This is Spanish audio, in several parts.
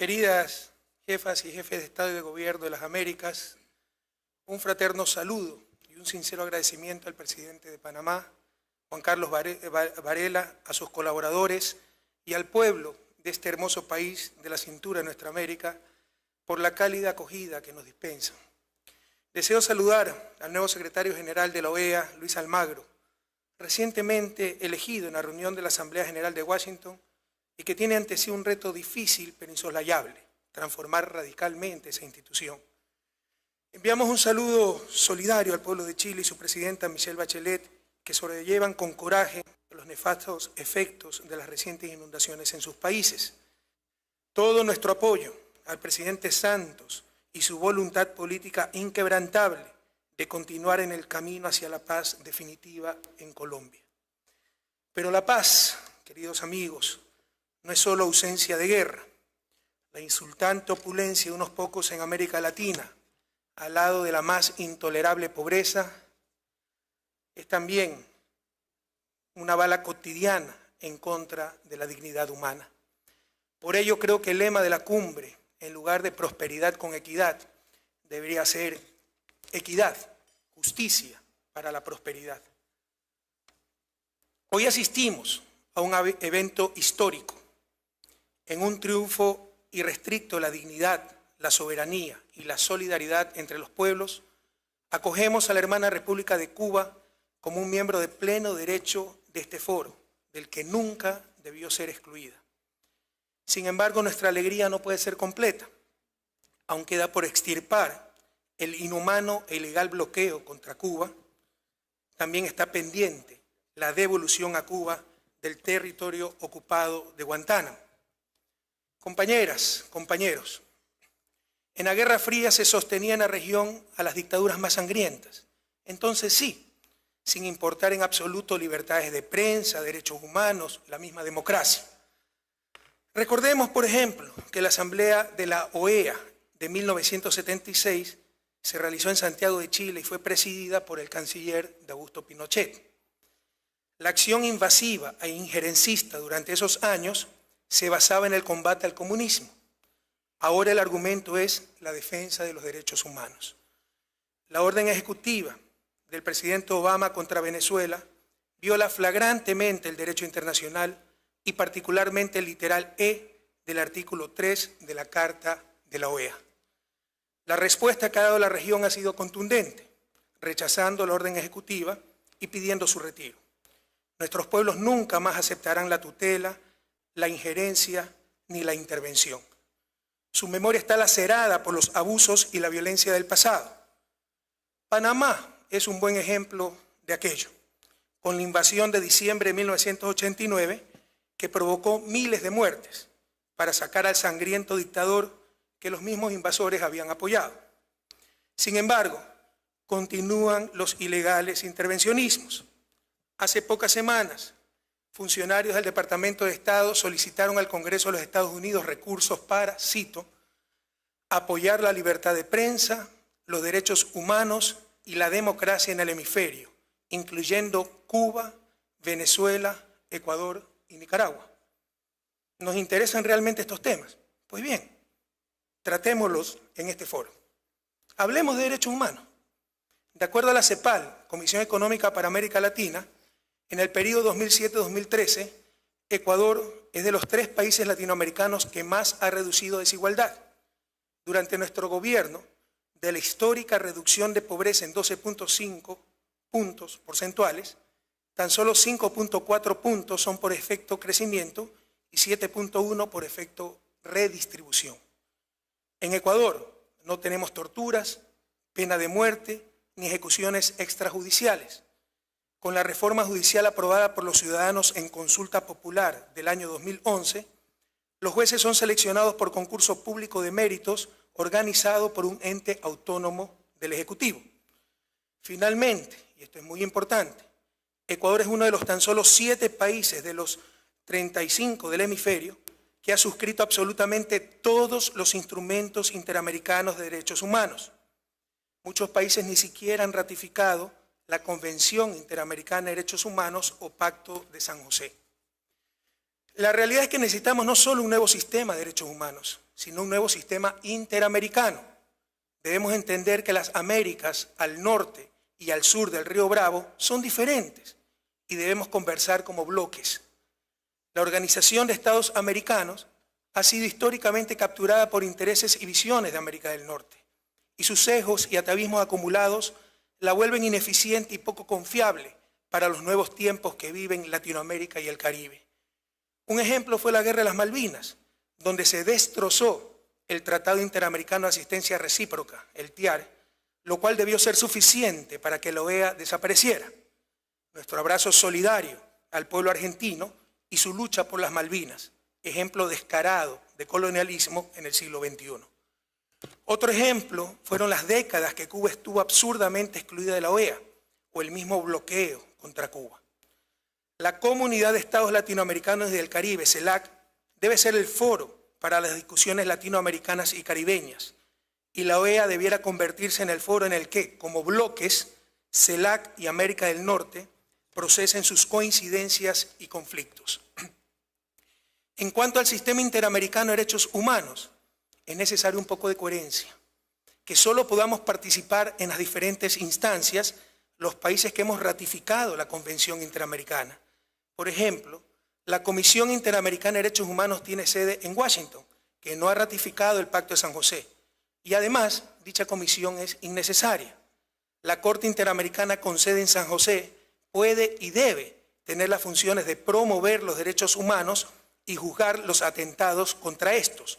Queridas jefas y jefes de Estado y de Gobierno de las Américas, un fraterno saludo y un sincero agradecimiento al presidente de Panamá, Juan Carlos Varela, a sus colaboradores y al pueblo de este hermoso país de la cintura de nuestra América por la cálida acogida que nos dispensan. Deseo saludar al nuevo secretario general de la OEA, Luis Almagro, recientemente elegido en la reunión de la Asamblea General de Washington y que tiene ante sí un reto difícil pero insoslayable: transformar radicalmente esa institución. Enviamos un saludo solidario al pueblo de Chile y su presidenta Michelle Bachelet, que sobrellevan con coraje los nefastos efectos de las recientes inundaciones en sus países. Todo nuestro apoyo al presidente Santos y su voluntad política inquebrantable de continuar en el camino hacia la paz definitiva en Colombia. Pero la paz, queridos amigos, no es solo ausencia de guerra. La insultante opulencia de unos pocos en América Latina, al lado de la más intolerable pobreza, es también una bala cotidiana en contra de la dignidad humana. Por ello creo que el lema de la cumbre, en lugar de prosperidad con equidad, debería ser equidad, justicia para la prosperidad. Hoy asistimos a un evento histórico, en un triunfo irrestricto de la dignidad, la soberanía y la solidaridad entre los pueblos. Acogemos a la hermana República de Cuba como un miembro de pleno derecho de este foro, del que nunca debió ser excluida. Sin embargo, nuestra alegría no puede ser completa. Aún queda por extirpar el inhumano e ilegal bloqueo contra Cuba. También está pendiente la devolución a Cuba del territorio ocupado de Guantánamo. Compañeras, compañeros, en la Guerra Fría se sostenía en la región a las dictaduras más sangrientas. Entonces sí, sin importar en absoluto libertades de prensa, derechos humanos, la misma democracia. Recordemos, por ejemplo, que la Asamblea de la OEA de 1976 se realizó en Santiago de Chile y fue presidida por el canciller Augusto Pinochet. La acción invasiva e injerencista durante esos años se basaba en el combate al comunismo. Ahora el argumento es la defensa de los derechos humanos. La orden ejecutiva del presidente Obama contra Venezuela viola flagrantemente el derecho internacional y particularmente el literal E del artículo 3 de la Carta de la OEA. La respuesta que ha dado la región ha sido contundente, rechazando la orden ejecutiva y pidiendo su retiro. Nuestros pueblos nunca más aceptarán la tutela, la injerencia ni la intervención. Su memoria está lacerada por los abusos y la violencia del pasado. Panamá es un buen ejemplo de aquello, con la invasión de diciembre de 1989 que provocó miles de muertes para sacar al sangriento dictador que los mismos invasores habían apoyado. Sin embargo, continúan los ilegales intervencionismos. Hace pocas semanas, funcionarios del Departamento de Estado solicitaron al Congreso de los Estados Unidos recursos para, cito, apoyar la libertad de prensa, los derechos humanos y la democracia en el hemisferio, incluyendo Cuba, Venezuela, Ecuador y Nicaragua. ¿Nos interesan realmente estos temas? Pues bien, tratémoslos en este foro. Hablemos de derechos humanos. De acuerdo a la CEPAL, Comisión Económica para América Latina, en el periodo 2007-2013, Ecuador es de los 3 países latinoamericanos que más ha reducido desigualdad. Durante nuestro gobierno, de la histórica reducción de pobreza en 12.5 puntos porcentuales, tan solo 5.4 puntos son por efecto crecimiento y 7.1 por efecto redistribución. En Ecuador no tenemos torturas, pena de muerte ni ejecuciones extrajudiciales. Con la reforma judicial aprobada por los ciudadanos en consulta popular del año 2011, los jueces son seleccionados por concurso público de méritos organizado por un ente autónomo del Ejecutivo. Finalmente, y esto es muy importante, Ecuador es uno de los tan solo 7 países de los 35 del hemisferio que ha suscrito absolutamente todos los instrumentos interamericanos de derechos humanos. Muchos países ni siquiera han ratificado la Convención Interamericana de Derechos Humanos o Pacto de San José. La realidad es que necesitamos no solo un nuevo sistema de derechos humanos, sino un nuevo sistema interamericano. Debemos entender que las Américas al norte y al sur del río Bravo son diferentes y debemos conversar como bloques. La Organización de Estados Americanos ha sido históricamente capturada por intereses y visiones de América del Norte, y sus sesgos y atavismos acumulados la vuelven ineficiente y poco confiable para los nuevos tiempos que viven Latinoamérica y el Caribe. Un ejemplo fue la Guerra de las Malvinas, donde se destrozó el Tratado Interamericano de Asistencia Recíproca, el TIAR, lo cual debió ser suficiente para que la OEA desapareciera. Nuestro abrazo solidario al pueblo argentino y su lucha por las Malvinas, ejemplo descarado de colonialismo en el siglo XXI. Otro ejemplo fueron las décadas que Cuba estuvo absurdamente excluida de la OEA, o el mismo bloqueo contra Cuba. La Comunidad de Estados Latinoamericanos y del Caribe, CELAC, debe ser el foro para las discusiones latinoamericanas y caribeñas, y la OEA debiera convertirse en el foro en el que, como bloques, CELAC y América del Norte procesen sus coincidencias y conflictos. En cuanto al sistema interamericano de derechos humanos, es necesario un poco de coherencia, que solo podamos participar en las diferentes instancias los países que hemos ratificado la Convención Interamericana. Por ejemplo, la Comisión Interamericana de Derechos Humanos tiene sede en Washington, que no ha ratificado el Pacto de San José. Y además, dicha comisión es innecesaria. La Corte Interamericana con sede en San José puede y debe tener las funciones de promover los derechos humanos y juzgar los atentados contra estos,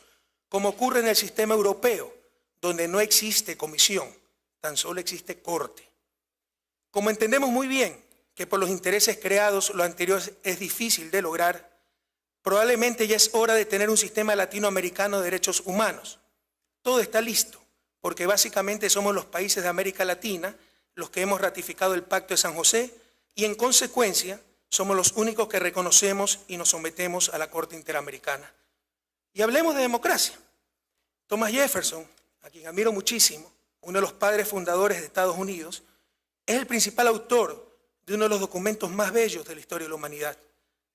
como ocurre en el sistema europeo, donde no existe comisión, tan solo existe corte. Como entendemos muy bien que por los intereses creados lo anterior es difícil de lograr, probablemente ya es hora de tener un sistema latinoamericano de derechos humanos. Todo está listo, porque básicamente somos los países de América Latina los que hemos ratificado el Pacto de San José y en consecuencia somos los únicos que reconocemos y nos sometemos a la Corte Interamericana. Y hablemos de democracia. Thomas Jefferson, a quien admiro muchísimo, uno de los padres fundadores de Estados Unidos, es el principal autor de uno de los documentos más bellos de la historia de la humanidad,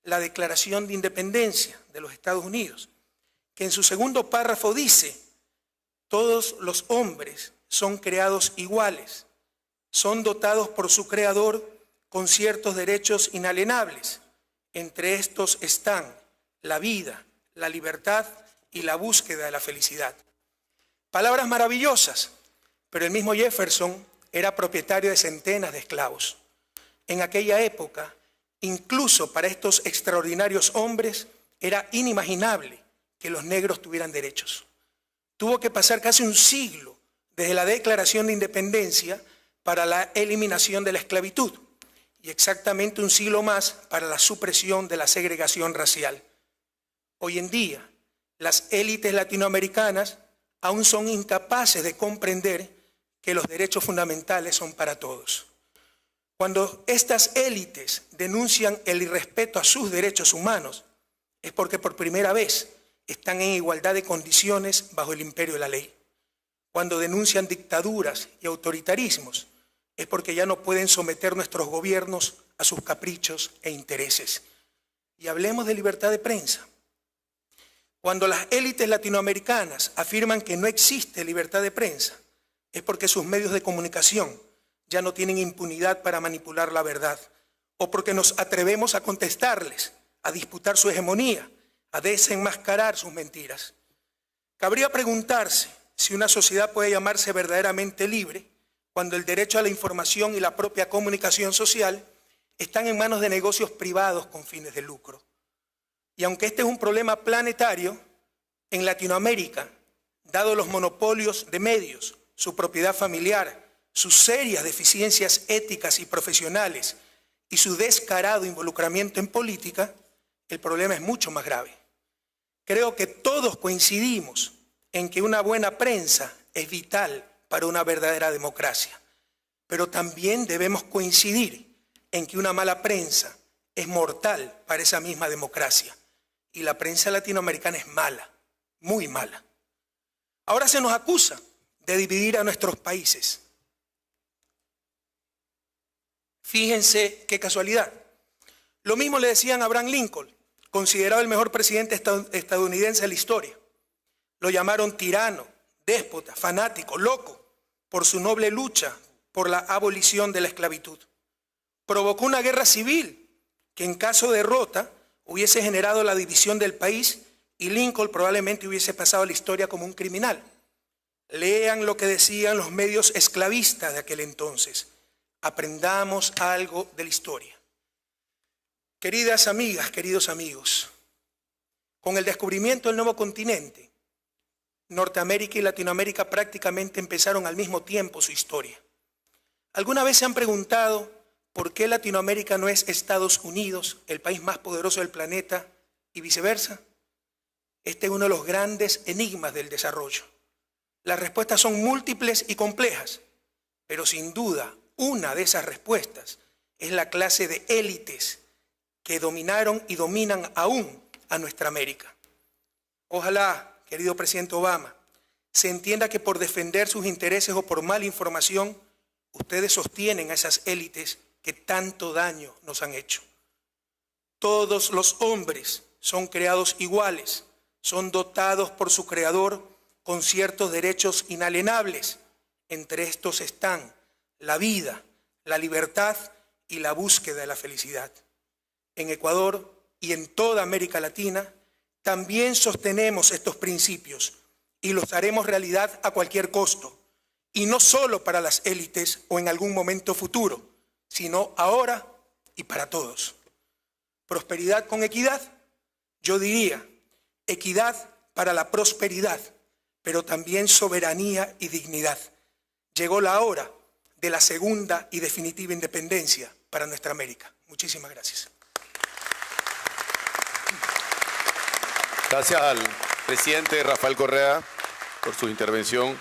la Declaración de Independencia de los Estados Unidos, que en su segundo párrafo dice: todos los hombres son creados iguales, son dotados por su creador con ciertos derechos inalienables. Entre estos están la vida, la libertad y la búsqueda de la felicidad. Palabras maravillosas, pero el mismo Jefferson era propietario de centenas de esclavos. En aquella época, incluso para estos extraordinarios hombres, era inimaginable que los negros tuvieran derechos. Tuvo que pasar casi un siglo desde la Declaración de Independencia para la eliminación de la esclavitud y exactamente un siglo más para la supresión de la segregación racial. Hoy en día, las élites latinoamericanas aún son incapaces de comprender que los derechos fundamentales son para todos. Cuando estas élites denuncian el irrespeto a sus derechos humanos, es porque por primera vez están en igualdad de condiciones bajo el imperio de la ley. Cuando denuncian dictaduras y autoritarismos, es porque ya no pueden someter nuestros gobiernos a sus caprichos e intereses. Y hablemos de libertad de prensa. Cuando las élites latinoamericanas afirman que no existe libertad de prensa, es porque sus medios de comunicación ya no tienen impunidad para manipular la verdad, o porque nos atrevemos a contestarles, a disputar su hegemonía, a desenmascarar sus mentiras. Cabría preguntarse si una sociedad puede llamarse verdaderamente libre cuando el derecho a la información y la propia comunicación social están en manos de negocios privados con fines de lucro. Y aunque este es un problema planetario, en Latinoamérica, dado los monopolios de medios, su propiedad familiar, sus serias deficiencias éticas y profesionales y su descarado involucramiento en política, el problema es mucho más grave. Creo que todos coincidimos en que una buena prensa es vital para una verdadera democracia, pero también debemos coincidir en que una mala prensa es mortal para esa misma democracia. Y la prensa latinoamericana es mala, muy mala. Ahora se nos acusa de dividir a nuestros países. Fíjense qué casualidad. Lo mismo le decían a Abraham Lincoln, considerado el mejor presidente estadounidense de la historia. Lo llamaron tirano, déspota, fanático, loco, por su noble lucha por la abolición de la esclavitud. Provocó una guerra civil que en caso de derrota hubiese generado la división del país y Lincoln probablemente hubiese pasado a la historia como un criminal. Lean lo que decían los medios esclavistas de aquel entonces. Aprendamos algo de la historia. Queridas amigas, queridos amigos, con el descubrimiento del nuevo continente, Norteamérica y Latinoamérica prácticamente empezaron al mismo tiempo su historia. ¿Alguna vez se han preguntado por qué Latinoamérica no es Estados Unidos, el país más poderoso del planeta, y viceversa? Este es uno de los grandes enigmas del desarrollo. Las respuestas son múltiples y complejas, pero sin duda una de esas respuestas es la clase de élites que dominaron y dominan aún a nuestra América. Ojalá, querido presidente Obama, se entienda que por defender sus intereses o por mala información, ustedes sostienen a esas élites que tanto daño nos han hecho. Todos los hombres son creados iguales, son dotados por su creador con ciertos derechos inalienables. Entre estos están la vida, la libertad y la búsqueda de la felicidad. En Ecuador y en toda América Latina también sostenemos estos principios y los haremos realidad a cualquier costo, y no solo para las élites o en algún momento futuro, sino ahora y para todos. Prosperidad con equidad, yo diría equidad para la prosperidad, pero también soberanía y dignidad. Llegó la hora de la segunda y definitiva independencia para nuestra América. Muchísimas gracias. Gracias al presidente Rafael Correa por su intervención.